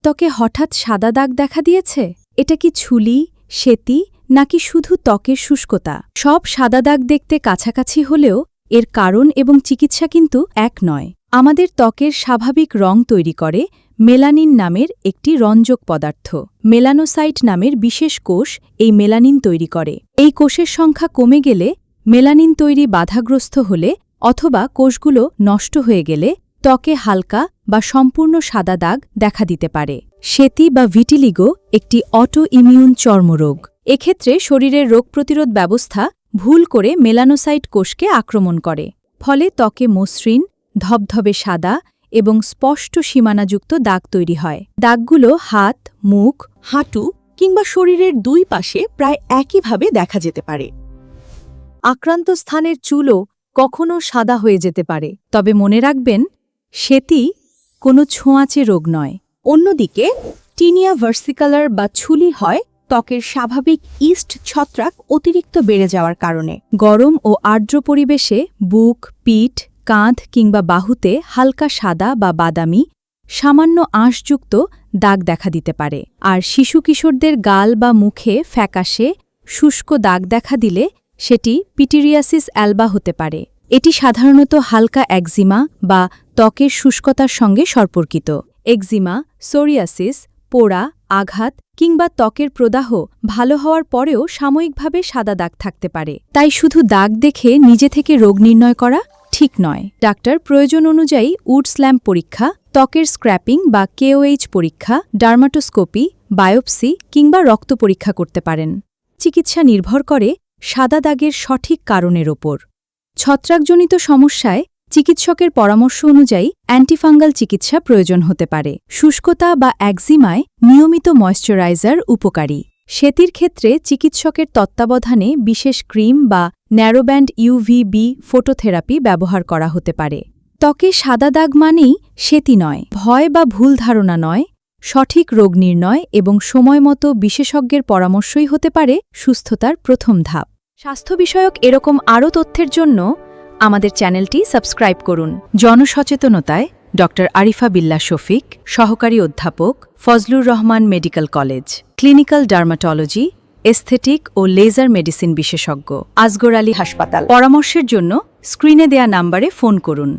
ত্বকে হঠাৎ সাদা দাগ দেখা দিয়েছে? এটা কি ছুলি, সেতি নাকি শুধু ত্বকের শুষ্কতা? সব সাদা দাগ দেখতে কাছাকাছি হলেও এর কারণ এবং চিকিৎসা কিন্তু এক নয়। আমাদের ত্বকের স্বাভাবিক রং তৈরি করে মেলানিন নামের একটি রঞ্জক পদার্থ। মেলানোসাইট নামের বিশেষ কোষ এই মেলানিন তৈরি করে। এই কোষের সংখ্যা কমে গেলে, মেলানিন তৈরি বাধাগ্রস্ত হলে অথবা কোষগুলো নষ্ট হয়ে গেলে ত্বকে হালকা বা সম্পূর্ণ সাদা দাগ দেখা দিতে পারে। সেতি বা ভিটিলিগো একটি অটো ইমিউন চর্মরোগ। এক্ষেত্রে শরীরের রোগ প্রতিরোধ ব্যবস্থা ভুল করে মেলানোসাইট কোষকে আক্রমণ করে। ফলে ত্বকে মসৃণ, ধবধবে সাদা এবং স্পষ্ট সীমানাযুক্ত দাগ তৈরি হয়। দাগগুলো হাত, মুখ, হাঁটু কিংবা শরীরের দুই পাশে প্রায় একইভাবে দেখা যেতে পারে। আক্রান্ত স্থানের চুলও কখনও সাদা হয়ে যেতে পারে। তবে মনে রাখবেন, সেতি কোনো ছোঁয়াচে রোগ নয়। অন্যদিকে টিনিয়া ভার্সিকালার বা ছুলি হয় ত্বকের স্বাভাবিক ইস্ট ছত্রাক অতিরিক্ত বেড়ে যাওয়ার কারণে। গরম ও আর্দ্র পরিবেশে বুক, পিঠ, কাঁধ কিংবা বাহুতে হালকা সাদা বা বাদামি, সামান্য আঁশযুক্ত দাগ দেখা দিতে পারে। আর শিশু কিশোরদের গাল বা মুখে ফ্যাকাশে, শুষ্ক দাগ দেখা দিলে সেটি পিটিরিয়াসিস অ্যালবা হতে পারে। এটি সাধারণত হালকা একজিমা বা ত্বকের শুষ্কতার সঙ্গে সম্পর্কিত। একজিমা, সোরিয়াসিস, পোড়া, আঘাত কিংবা ত্বকের প্রদাহ ভালো হওয়ার পরেও সাময়িকভাবে সাদা দাগ থাকতে পারে। তাই শুধু দাগ দেখে নিজে থেকে রোগ নির্ণয় করা ঠিক নয়। ডাক্তার প্রয়োজন অনুযায়ী উডস ল্যাম্প পরীক্ষা, ত্বকের স্ক্র্যাপিং বা KOH পরীক্ষা, ডার্মাটোস্কোপি, বায়োপসি কিংবা রক্ত পরীক্ষা করতে পারেন। চিকিৎসা নির্ভর করে সাদা দাগের সঠিক কারণের ওপর। ছত্রাকজনিত সমস্যায় চিকিৎসকের পরামর্শ অনুযায়ী অ্যান্টিফাঙ্গাল চিকিৎসা প্রয়োজন হতে পারে। শুষ্কতা বা একজিমায় নিয়মিত ময়েশ্চারাইজার উপকারী। সেতির ক্ষেত্রে চিকিৎসকের তত্ত্বাবধানে বিশেষ ক্রিম বা ন্যারোব্যান্ড UVB ফটোথেরাপি ব্যবহার করা হতে পারে। ত্বকে সাদা দাগ মানেই সেতি নয়, ভয় বা ভুল ধারণা নয়, সঠিক রোগ নির্ণয় এবং সময়মতো বিশেষজ্ঞের পরামর্শই হতে পারে সুস্থতার প্রথম ধাপ। স্বাস্থ্য বিষয়ক এরকম আরও তথ্যের জন্য আমাদের চ্যানেলটি সাবস্ক্রাইব করুন। জনসচেতনতায় ডক্টর আরিফা বিল্লাহ শফিক, সহকারী অধ্যাপক, Fazlur Rahman medical college, clinical dermatology, aesthetic ও লেজার মেডিসিন বিশেষজ্ঞ, আসগর আলী হাসপাতাল। পরামর্শের জন্য স্ক্রিনে দেয়া নাম্বারে ফোন করুন।